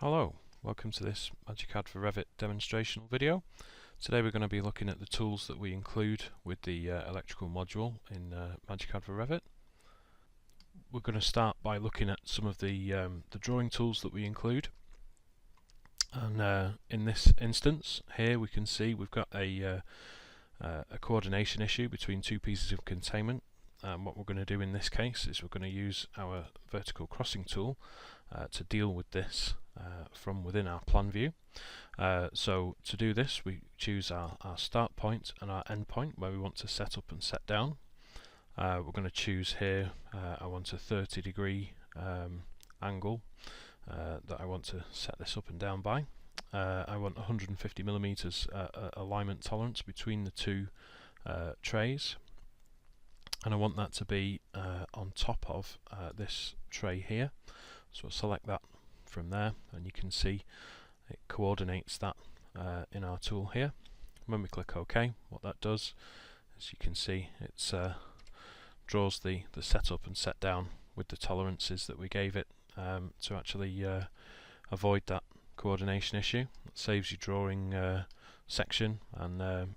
Hello, welcome to this MagiCAD for Revit demonstrational video. Today we're going to be looking at the tools that we include with the electrical module in MagiCAD for Revit. We're going to start by looking at some of the drawing tools that we include. And in this instance here we can see we've got a coordination issue between two pieces of containment. What we're going to do in this case is we're going to use our vertical crossing tool to deal with this from within our plan view. So to do this we choose our start point and our end point where we want to set up and set down. We're going to choose here, I want a 30-degree angle that I want to set this up and down by. I want 150 millimeters alignment tolerance between the two trays, and I want that to be on top of this tray here. So I'll select that from there, and you can see it coordinates that in our tool here. When we click OK, what that does, as you can see, it draws the setup and set down with the tolerances that we gave it to actually avoid that coordination issue. It saves you drawing section and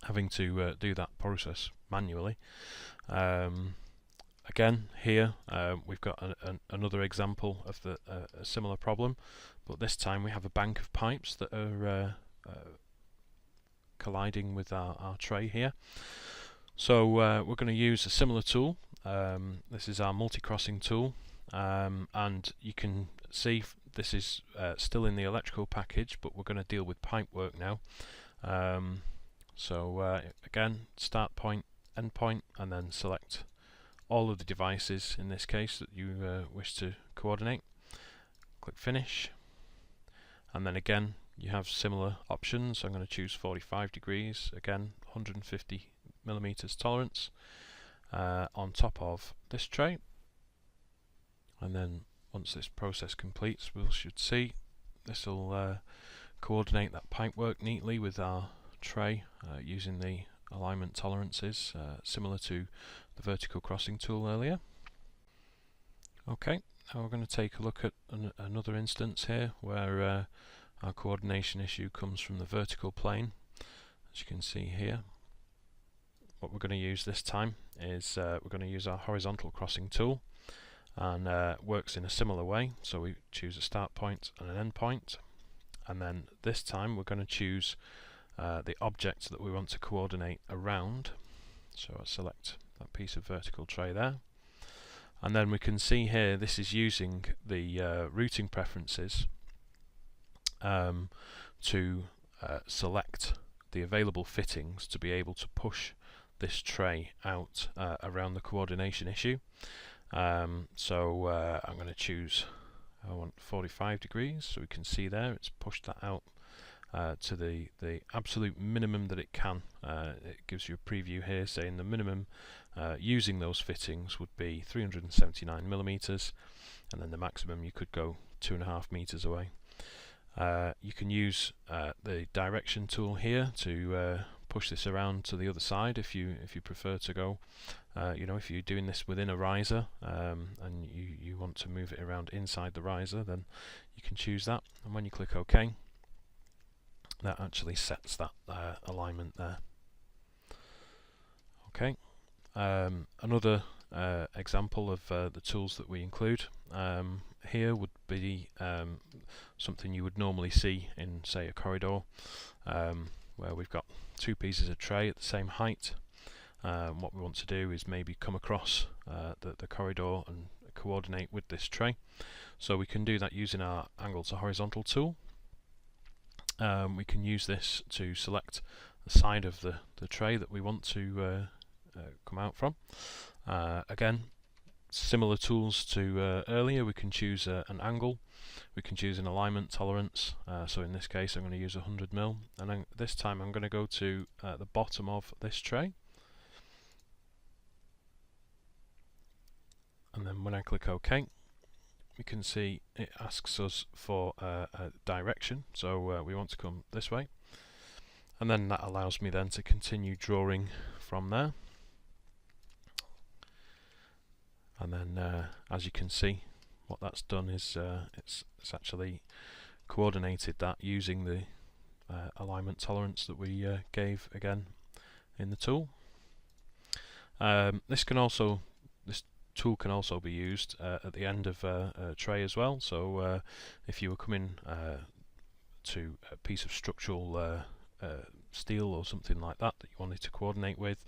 having to do that process manually. Again, here we've got another example of a similar problem, but this time we have a bank of pipes that are colliding with our tray here. So we're going to use a similar tool. This is our multi-crossing tool, and you can see this is still in the electrical package, but we're going to deal with pipe work now. So again, start point, end point, and then select all of the devices in this case that you wish to coordinate. Click finish, and then again you have similar options. I'm going to choose 45 degrees, again 150 millimeters tolerance on top of this tray, and then once this process completes we should see this will coordinate that pipe work neatly with our tray using the alignment tolerances similar to the vertical crossing tool earlier. Okay, now we're going to take a look at another instance here where our coordination issue comes from the vertical plane. As you can see here, what we're going to use this time is we're going to use our horizontal crossing tool, and works in a similar way. So we choose a start point and an end point, and then this time we're going to choose the object that we want to coordinate around. So I select that piece of vertical tray there, and then we can see here this is using the routing preferences to select the available fittings to be able to push this tray out around the coordination issue. So I'm going to choose, I want 45 degrees, so we can see there it's pushed that out to the absolute minimum that it can. It gives you a preview here saying the minimum using those fittings would be 379 millimeters, and then the maximum you could go 2.5 meters away. You can use the direction tool here to push this around to the other side if you prefer to go. If you're doing this within a riser and you want to move it around inside the riser, then you can choose that, and when you click OK, that actually sets that alignment there. Okay, another example of the tools that we include here would be something you would normally see in, say, a corridor, where we've got two pieces of tray at the same height. What we want to do is maybe come across the corridor and coordinate with this tray. So we can do that using our angle to horizontal tool. We can use this to select the side of the tray that we want to come out from. Again, similar tools to earlier. We can choose an angle, we can choose an alignment tolerance, so in this case I'm going to use 100 mm, and then this time I'm going to go to the bottom of this tray, and then when I click OK, we can see it asks us for a direction, so we want to come this way, and then that allows me then to continue drawing from there. And then as you can see, what that's done is it's actually coordinated that using the alignment tolerance that we gave again in the tool. This tool can also be used at the end of a tray as well. So if you were coming to a piece of structural steel or something like that you wanted to coordinate with,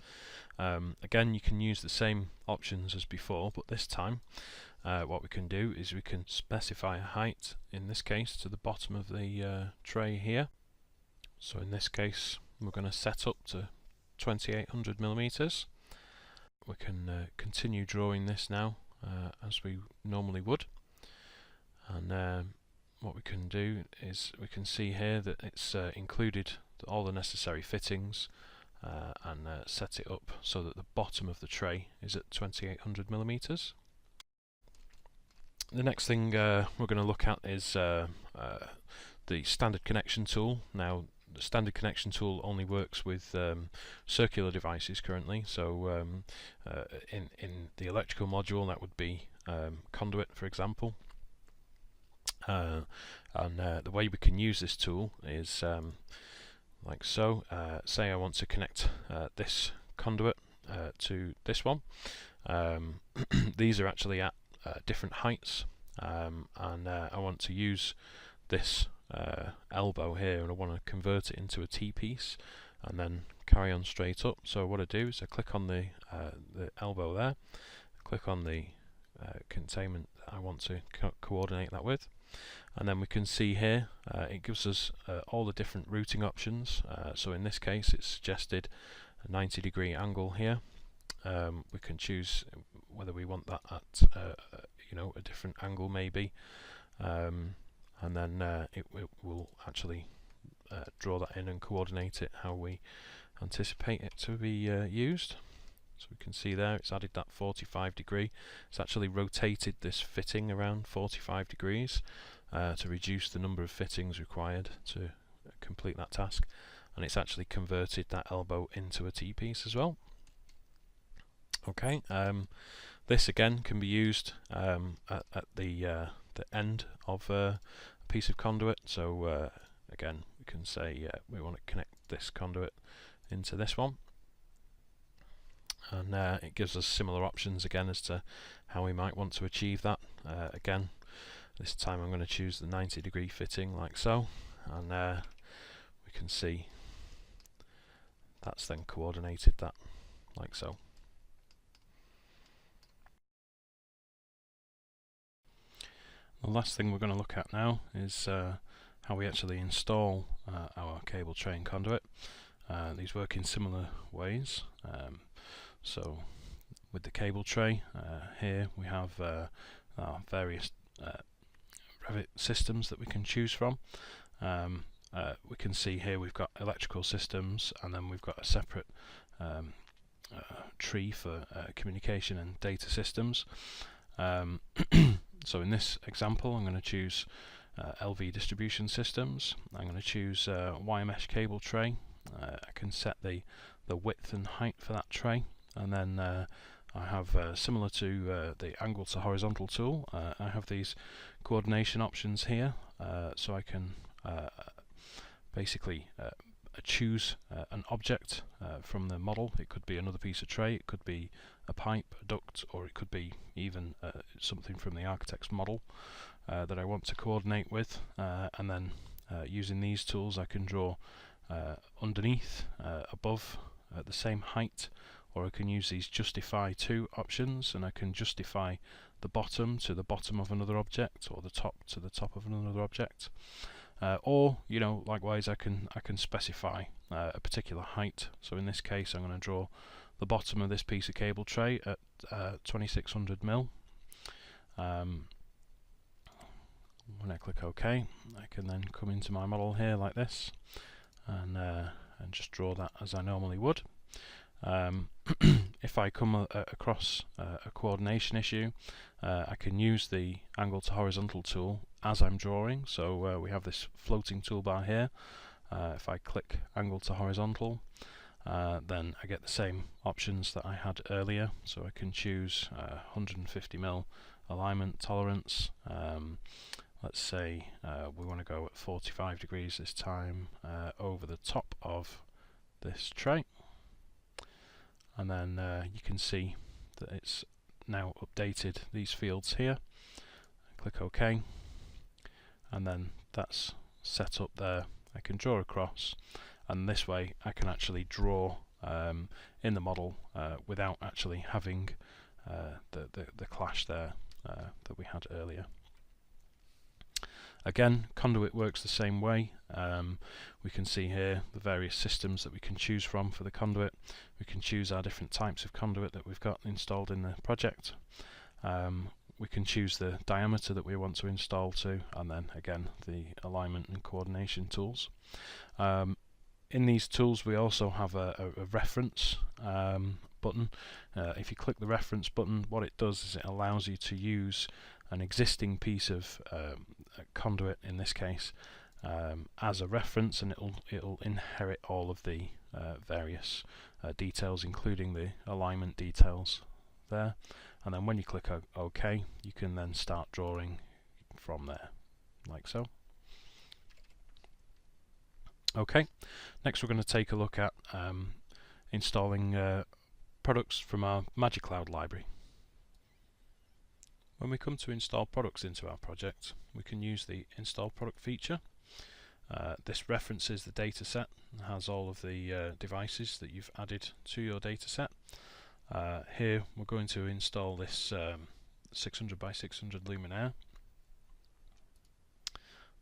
again you can use the same options as before, but this time what we can do is we can specify a height, in this case to the bottom of the tray here. So in this case we're going to set up to 2800 millimeters. We can continue drawing this now as we normally would, and what we can do is we can see here that it's included all the necessary fittings and set it up so that the bottom of the tray is at 2800 millimeters. The next thing we're going to look at is the standard connection tool. Now the standard connection tool only works with circular devices currently, so in the electrical module that would be conduit, for example. And the way we can use this tool is like so. Say I want to connect this conduit to this one. These are actually at different heights, and I want to use this elbow here, and I want to convert it into a T-piece and then carry on straight up. So what I do is I click on the elbow there, click on the containment that I want to coordinate that with, and then we can see here it gives us all the different routing options. So in this case it's suggested a 90-degree angle here. We can choose whether we want that at a different angle maybe, and then it will actually draw that in and coordinate it how we anticipate it to be used. So we can see there it's added that 45 degree. It's actually rotated this fitting around 45 degrees to reduce the number of fittings required to complete that task, and it's actually converted that elbow into a T-piece as well. Okay, this again can be used at the end of a piece of conduit. So again we can say we want to connect this conduit into this one, and it gives us similar options again as to how we might want to achieve that. Again, this time I'm going to choose the 90-degree fitting like so, and we can see that's then coordinated that like so. The last thing we're going to look at now is how we actually install our cable tray and conduit. These work in similar ways. So with the cable tray, here we have our various Revit systems that we can choose from. We can see here we've got electrical systems, and then we've got a separate tree for communication and data systems. So in this example I'm going to choose LV distribution systems. I'm going to choose wire mesh cable tray. I can set the width and height for that tray, and then I have similar to the angle to horizontal tool, I have these coordination options here, so I can basically choose an object from the model. It could be another piece of tray, it could be a pipe, a duct, or it could be even something from the architect's model that I want to coordinate with, and then using these tools I can draw underneath, above, at the same height, or I can use these justify to options, and I can justify the bottom to the bottom of another object, or the top to the top of another object. Or, likewise I can specify a particular height. So in this case I'm going to draw the bottom of this piece of cable tray at 2600 mil. When I click OK, I can then come into my model here like this, and just draw that as I normally would. If I come across a coordination issue, I can use the angle to horizontal tool as I'm drawing. So we have this floating toolbar here. If I click angle to horizontal, then I get the same options that I had earlier. So I can choose 150 mil alignment tolerance. Let's say we want to go at 45 degrees this time over the top of this tray, and then you can see that it's now updated these fields here. Click OK, and then that's set up there. I can draw across, and this way I can actually draw in the model without actually having the clash there that we had earlier. Again, conduit works the same way. We can see here the various systems that we can choose from for the conduit. We can choose our different types of conduit that we've got installed in the project. We can choose the diameter that we want to install to, and then again the alignment and coordination tools. In these tools we also have a reference button. If you click the reference button, what it does is it allows you to use an existing piece of conduit, in this case, as a reference, and it'll inherit all of the various details, including the alignment details there. And then when you click OK, you can then start drawing from there, like so. Okay, next we're going to take a look at installing products from our MagiCAD library. When we come to install products into our project, we can use the install product feature. This references the dataset and has all of the devices that you've added to your dataset. Here we're going to install this 600 by 600 luminaire.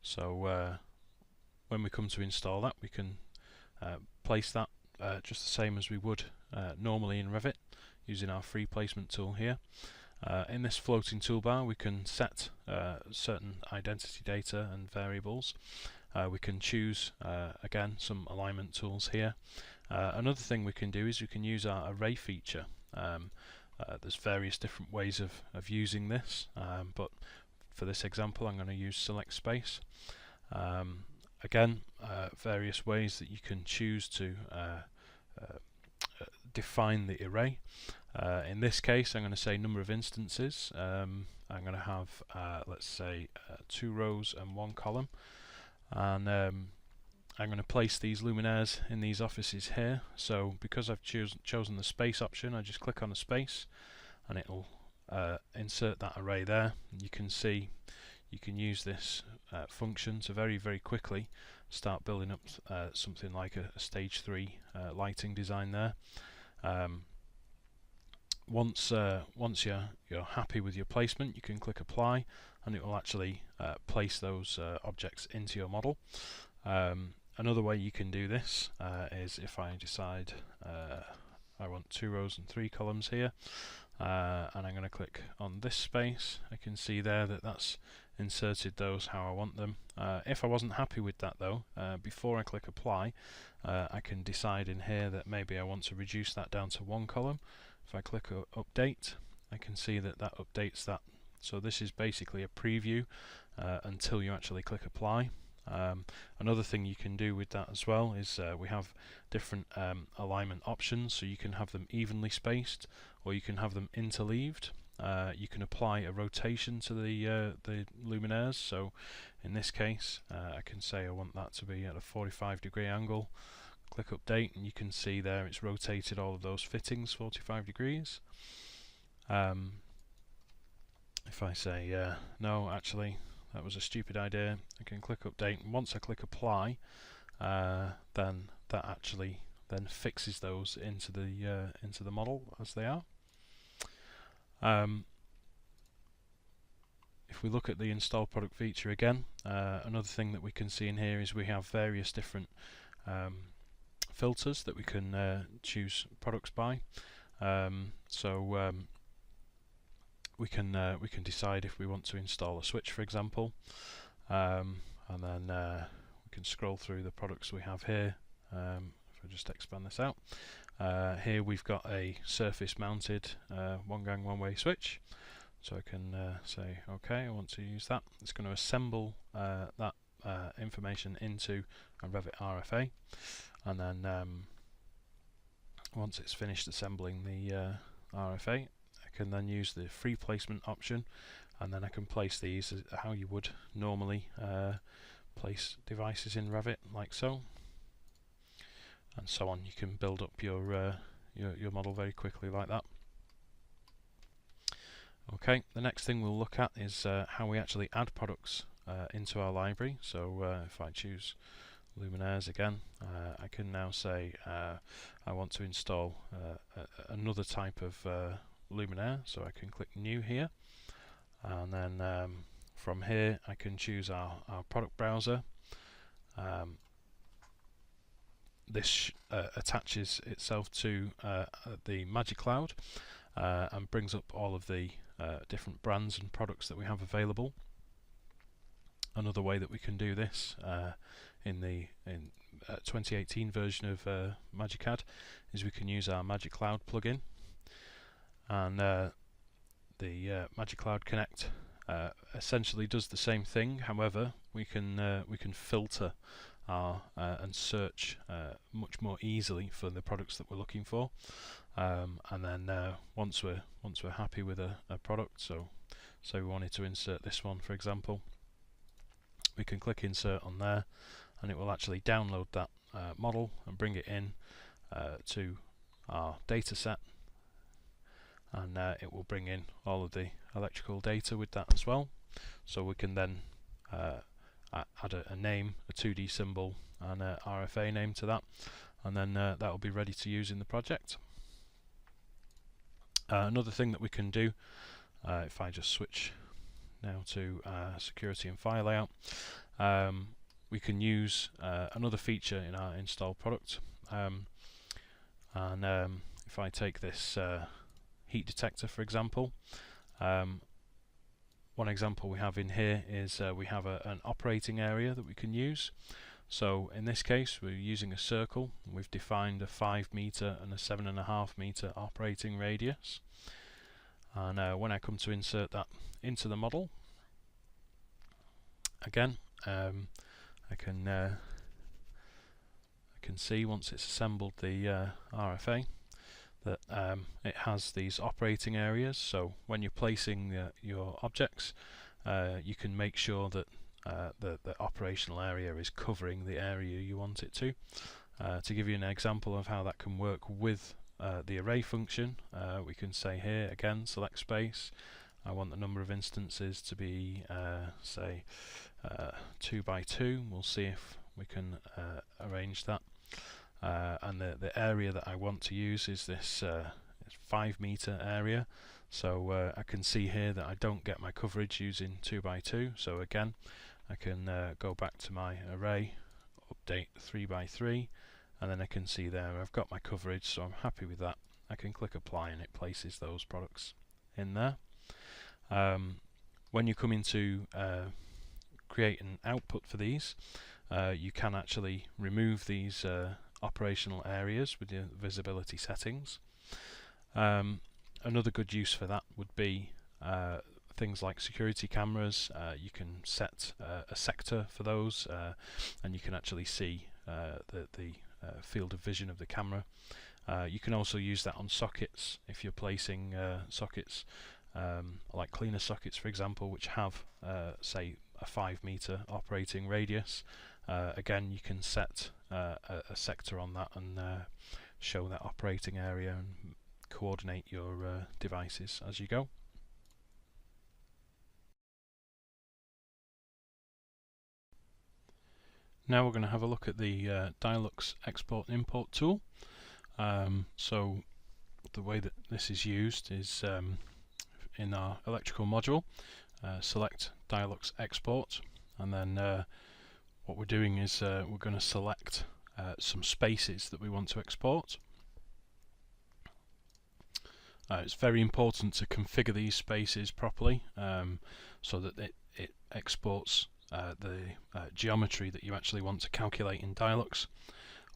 So when we come to install that, we can place that just the same as we would normally in Revit, using our free placement tool here. In this floating toolbar we can set certain identity data and variables. We can choose again some alignment tools here. Another thing we can do is we can use our array feature. There's various different ways of using this, but for this example I'm going to use select space. Again, various ways that you can choose to define the array. In this case I'm going to say number of instances. I'm going to have let's say 2 rows and 1 column, and I'm going to place these luminaires in these offices here. So because I've chosen the space option, I just click on the space and it'll insert that array there. You can see you can use this function to very quickly start building up something like a stage 3 lighting design there. Once you're happy with your placement, you can click apply and it will actually place those objects into your model. Another way you can do this is if I decide I want 2 rows and 3 columns here, and I'm going to click on this space. I can see there that that's inserted those how I want them. If I wasn't happy with that though, before I click apply, I can decide in here that maybe I want to reduce that down to 1 column. If I click update, I can see that that updates that. So this is basically a preview until you actually click apply. Another thing you can do with that as well is we have different alignment options, so you can have them evenly spaced or you can have them interleaved. You can apply a rotation to the luminaires. So in this case I can say I want that to be at a 45-degree angle. Click update and you can see there it's rotated all of those fittings 45 degrees. If I say no, actually that was a stupid idea, I can click update, and once I click apply, then that actually then fixes those into the model as they are. If we look at the install product feature again, another thing that we can see in here is we have various different filters that we can choose products by. We can decide if we want to install a switch, for example, and then we can scroll through the products we have here. If I just expand this out, here we've got a surface mounted one gang one way switch, so I can say okay, I want to use that. It's going to assemble that information into a Revit RFA, and then once it's finished assembling the RFA, I I can then use the free placement option, and then I can place these how you would normally place devices in Revit, like so, and so on. You can build up your model very quickly like that. Okay, the next thing we'll look at is how we actually add products into our library. So if I choose luminaires again, I can now say I want to install another type of luminaire, so I can click new here, and then from here I can choose our product browser. This attaches itself to the MagiCAD and brings up all of the different brands and products that we have available. Another way that we can do this in the 2018 version of MagiCAD is we can use our MagiCAD plugin, and the MagiCAD Connect essentially does the same thing. However, we can filter and search much more easily for the products that we're looking for, and then once we're happy with a product, so we wanted to insert this one, for example, we can click insert on there, and it will actually download that model and bring it in to our data set, and it will bring in all of the electrical data with that as well. So we can then add a name, a 2D symbol, and a RFA name to that, and then that will be ready to use in the project. Another thing that we can do, if I just switch now to security and file layout, we can use another feature in our install product, and if I take this heat detector, for example, one example we have in here is we have an operating area that we can use. So in this case we're using a circle. We've defined a 5 meter and a 7.5 meter operating radius, and when I come to insert that into the model, again I can see once it's assembled the RFA that it has these operating areas. So when you're placing your objects, you can make sure that the operational area is covering the area you want it to. To give you an example of how that can work with the array function, we can say here again, select space. I want the number of instances to be say 2 by 2. We'll see if we can arrange that. And the area that I want to use is this 5 meter area. So I can see here that I don't get my coverage using 2 by 2. So again, I can go back to my array, update 3 by 3, and then I can see there I've got my coverage, so I'm happy with that. I can click apply and it places those products in there. When you come into create an output for these, you can actually remove these operational areas with your visibility settings. Another good use for that would be things like security cameras. You can set a sector for those, and you can actually see the field of vision of the camera. You can also use that on sockets if you're placing sockets like cleaner sockets, for example, which have say a 5 meter operating radius. Again, you can set a sector on that and show that operating area and coordinate your devices as you go. Now we're going to have a look at the Dialux export and import tool. So the way that this is used is in our electrical module, select Dialux export, and then what we're doing is we're going to select some spaces that we want to export. It's very important to configure these spaces properly so that it exports the geometry that you actually want to calculate in Dialux.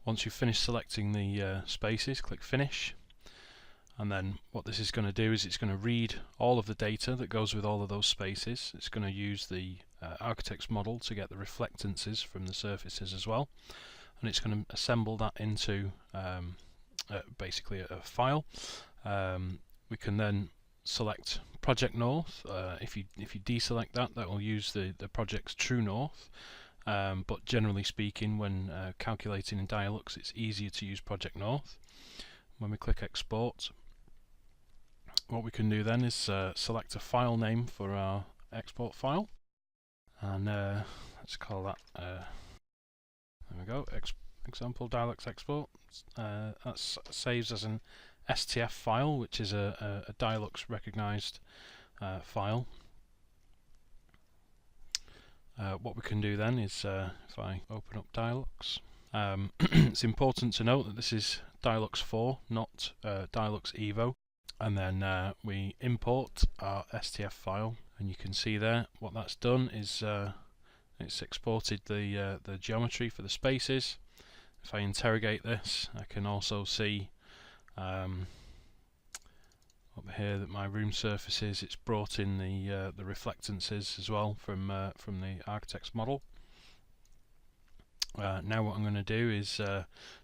Once you've finished selecting the spaces, click Finish, and then what this is going to do is it's going to read all of the data that goes with all of those spaces. It's going to use the architect's model to get the reflectances from the surfaces as well, and it's going to assemble that into basically a file. We can then select Project North. If you deselect that, that will use the project's true north. But generally speaking, when calculating in Dialux, it's easier to use Project North. When we click Export, what we can do then is select a file name for our export file, and let's call that, there we go, example Dialux export. That saves as an STF file, which is a Dialux recognized file. What we can do then is, if I open up Dialux, it's important to note that this is Dialux 4, not Dialux Evo. And then we import our STF file, and you can see there what that's done is it's exported the geometry for the spaces. If I interrogate this, I can also see up here that my room surfaces, it's brought in the reflectances as well from the architect's model. Now what I'm going to do is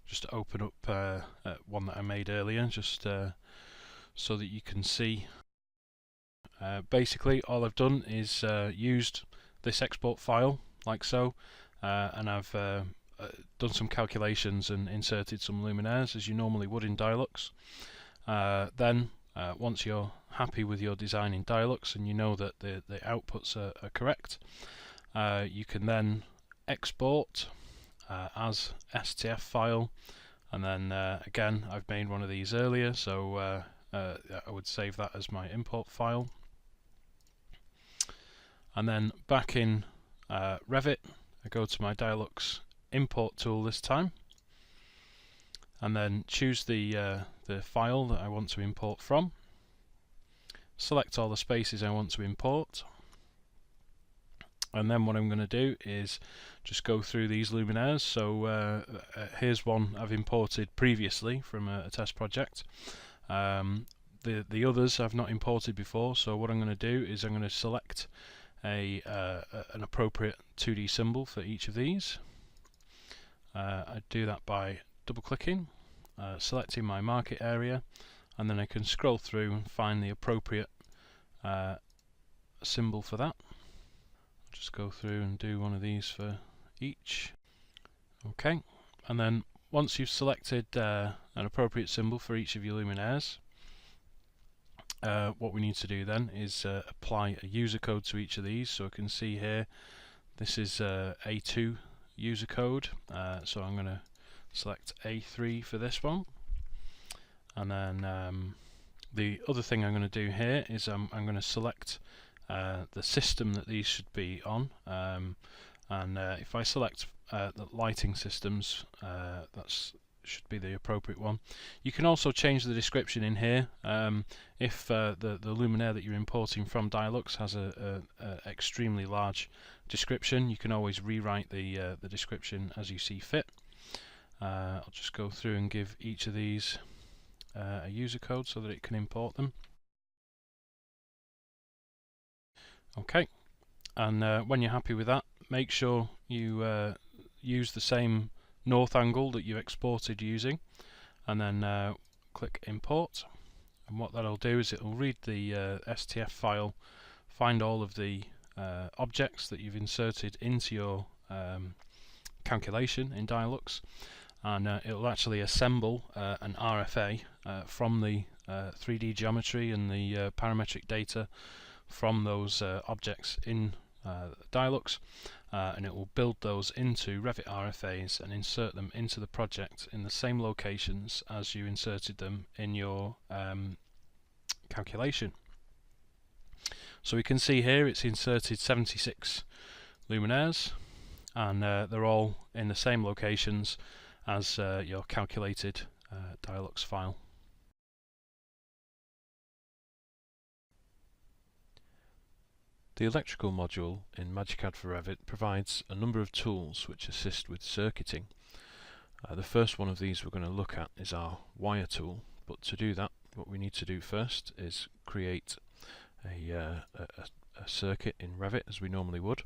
just open up one that I made earlier, just so that you can see. Basically all I've done is used this export file like so, and I've done some calculations and inserted some luminaires as you normally would in Dialux. Then once you're happy with your design in Dialux and you know that the outputs are correct, you can then export as STF file, and then again, I've made one of these earlier, so I would save that as my import file. And then back in Revit, I go to my Dialux import tool this time, and then choose the file that I want to import from. Select all the spaces I want to import, and then what I'm going to do is just go through these luminaires. So here's one I've imported previously from a test project. The others I've not imported before, so what I'm going to do is I'm going to select an appropriate 2D symbol for each of these. I do that by double clicking, selecting my market area, and then I can scroll through and find the appropriate symbol for that. I'll just go through and do one of these for each. Okay, and then once you've selected an appropriate symbol for each of your luminaires, what we need to do then is apply a user code to each of these. So I can see here this is A2 user code, so I'm going to select A3 for this one, and then the other thing I'm going to do here is I'm going to select the system that these should be on, and if I select the lighting systems, that's should be the appropriate one. You can also change the description in here. If the luminaire that you're importing from Dialux has a extremely large description, you can always rewrite the description as you see fit. I'll just go through and give each of these a user code so that it can import them. Okay, and when you're happy with that, make sure you use the same north angle that you exported using, and then click import, and what that'll do is it'll read the STF file, find all of the objects that you've inserted into your calculation in Dialux, and it'll actually assemble an RFA from the 3D geometry and the parametric data from those objects in Dialux, and it will build those into Revit RFAs and insert them into the project in the same locations as you inserted them in your calculation. So we can see here it's inserted 76 luminaires, and they're all in the same locations as your calculated Dialux file. The electrical module in MagiCAD for Revit provides a number of tools which assist with circuiting. The first one of these we're going to look at is our wire tool, but to do that what we need to do first is create a circuit in Revit as we normally would.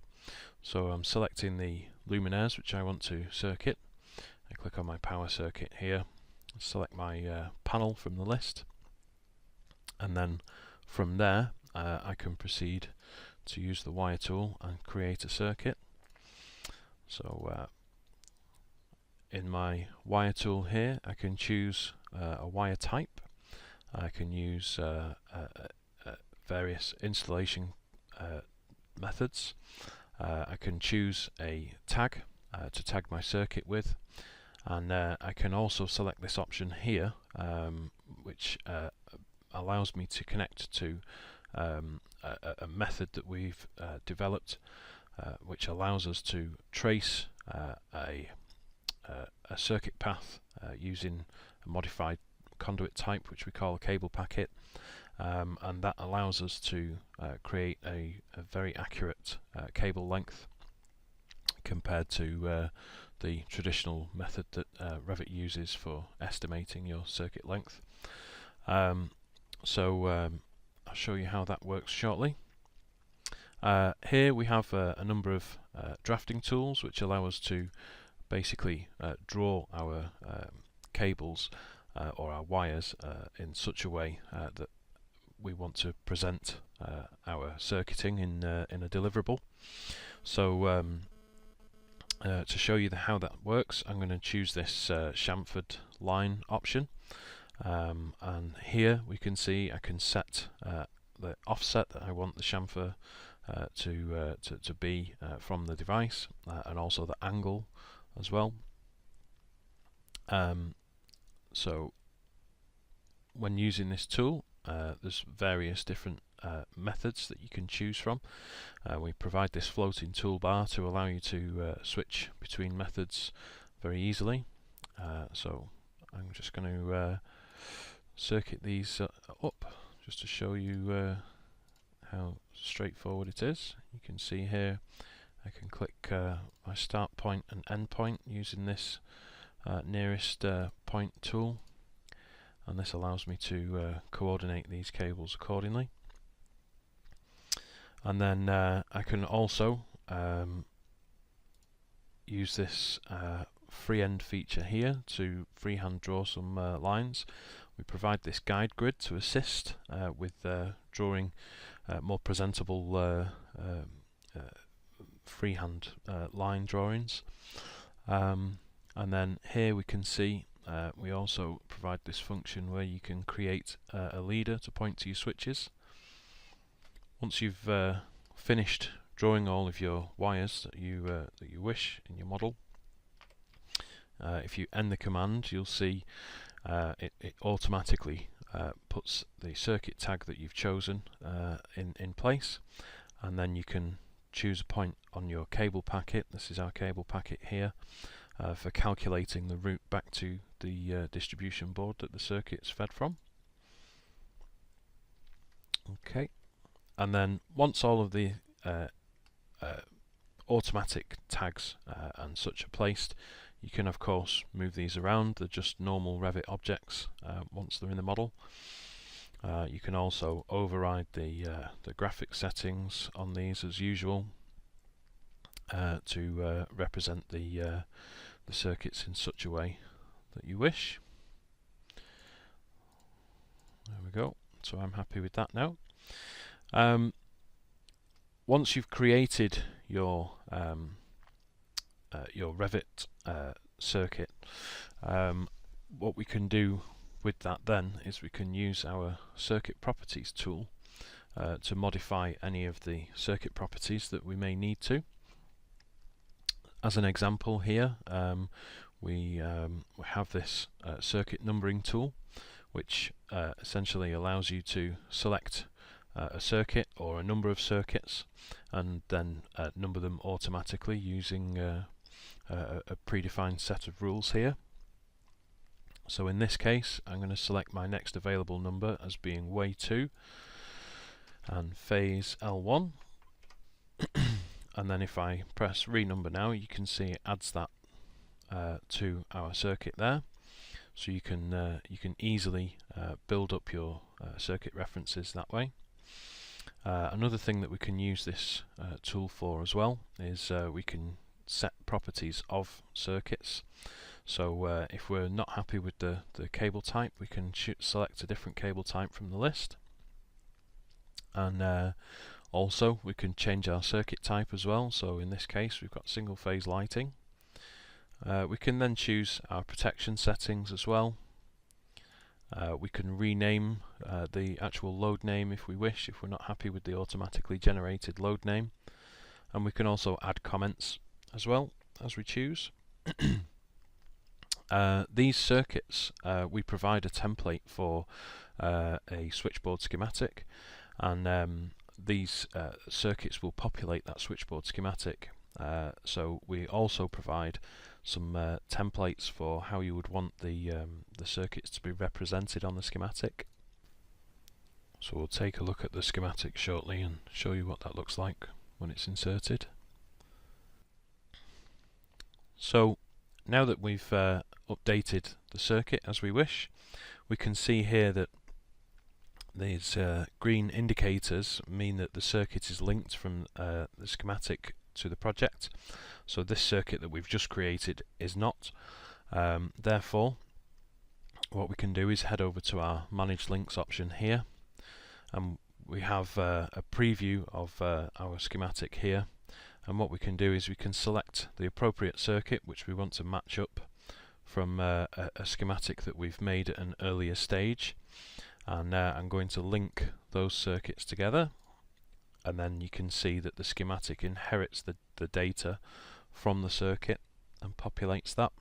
So I'm selecting the luminaires which I want to circuit. I click on my power circuit here, select my panel from the list, and then from there I can proceed to use the wire tool and create a circuit. So in my wire tool here, I can choose a wire type. I can use various installation methods. I can choose a tag to tag my circuit with, and I can also select this option here, which allows me to connect to a method that we've developed, which allows us to trace a circuit path using a modified conduit type, which we call a cable packet, and that allows us to create a very accurate cable length compared to the traditional method that Revit uses for estimating your circuit length. So I'll show you how that works shortly. Here we have a number of drafting tools which allow us to basically draw our cables or our wires in such a way that we want to present our circuiting in a deliverable. So to show you how that works, I'm going to choose this chamfered line option, and here we can see I can set the offset that I want the chamfer to be from the device, and also the angle as well. So when using this tool, there's various different methods that you can choose from. We provide this floating toolbar to allow you to switch between methods very easily. So I'm just going to circuit these up just to show you how straightforward it is. You can see here I can click my start point and end point using this nearest point tool, and this allows me to coordinate these cables accordingly. And then I can also use this freehand feature here to freehand draw some lines. We provide this guide grid to assist with drawing more presentable freehand line drawings. And then here we can see we also provide this function where you can create a leader to point to your switches. Once you've finished drawing all of your wires that you wish in your model, if you end the command, you'll see it automatically puts the circuit tag that you've chosen in place, and then you can choose a point on your cable packet. This is our cable packet here, for calculating the route back to the distribution board that the circuit's fed from. Okay, and then once all of the automatic tags and such are placed, you can of course move these around. They're just normal Revit objects once they're in the model. You can also override the graphic settings on these as usual to represent the circuits in such a way that you wish. There we go. So I'm happy with that now. Once you've created your Revit circuit, what we can do with that then is we can use our circuit properties tool to modify any of the circuit properties that we may need to. As an example here, we have this circuit numbering tool, which essentially allows you to select a circuit or a number of circuits and then number them automatically using a predefined set of rules here. So in this case, I'm going to select my next available number as being way 2 and phase L1. And then if I press renumber now, you can see it adds that to our circuit there. So you can easily build up your circuit references that way. Another thing that we can use this tool for as well is we can set properties of circuits. So if we're not happy with the cable type, we can select a different cable type from the list. and also we can change our circuit type as well. So in this case we've got single phase lighting. We can then choose our protection settings as well. We can rename the actual load name if we wish, if we're not happy with the automatically generated load name, and we can also add comments as well as we choose. These circuits, we provide a template for a switchboard schematic, and these circuits will populate that switchboard schematic. So we also provide some templates for how you would want the circuits to be represented on the schematic. So we'll take a look at the schematic shortly and show you what that looks like when it's inserted. So now that we've updated the circuit as we wish, we can see here that these green indicators mean that the circuit is linked from the schematic to the project. So this circuit that we've just created is not. Therefore, what we can do is head over to our Manage Links option here, and we have a preview of our schematic here. And what we can do is we can select the appropriate circuit which we want to match up from a schematic that we've made at an earlier stage, and I'm going to link those circuits together, and then you can see that the schematic inherits the data from the circuit and populates that.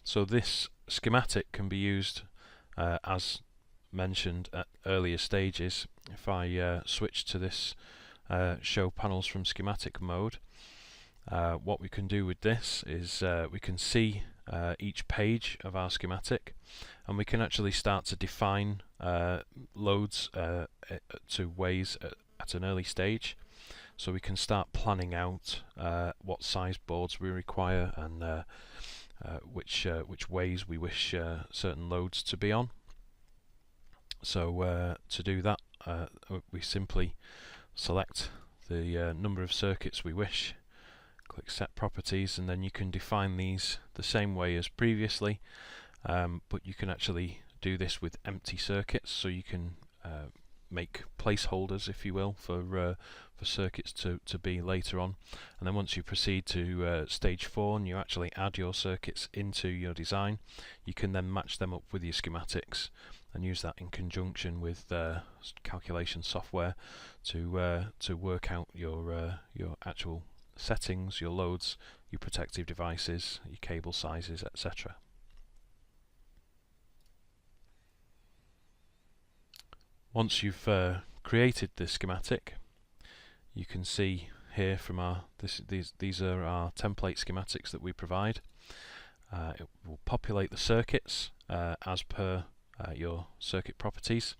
So this schematic can be used as mentioned at earlier stages. If I switch to this show panels from schematic mode, what we can do with this is we can see each page of our schematic, and we can actually start to define loads to ways at an early stage. So we can start planning out what size boards we require and which ways we wish certain loads to be on. So to do that, we simply select the number of circuits we wish, click Set Properties, and then you can define these the same way as previously, but you can actually do this with empty circuits, so you can make placeholders, if you will, for circuits to be later on. And then once you proceed to stage 4 and you actually add your circuits into your design, you can then match them up with your schematics and use that in conjunction with calculation software to work out your actual settings, your loads, your protective devices, your cable sizes, etc. Once you've created the schematic, you can see here from our these are our template schematics that we provide. It will populate the circuits as per your circuit properties,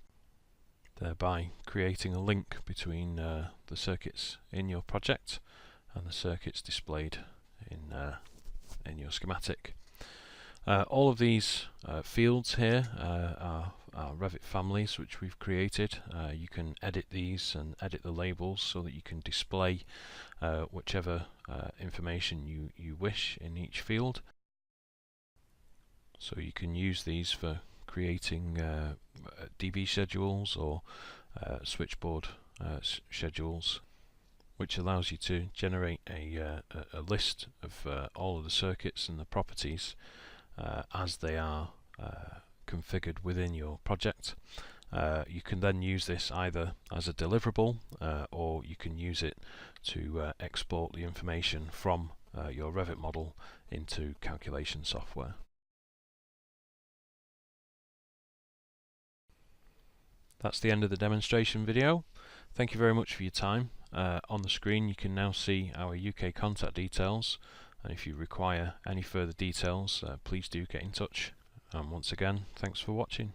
thereby creating a link between the circuits in your project and the circuits displayed in your schematic. All of these fields here are Revit families which we've created. You can edit these and edit the labels so that you can display whichever information you wish in each field. So you can use these for creating DB schedules or switchboard schedules, which allows you to generate a list of all of the circuits and the properties as they are configured within your project. You can then use this either as a deliverable or you can use it to export the information from your Revit model into calculation software. That's the end of the demonstration video. Thank you very much for your time. On the screen you can now see our UK contact details, and if you require any further details, please do get in touch. And once again, thanks for watching.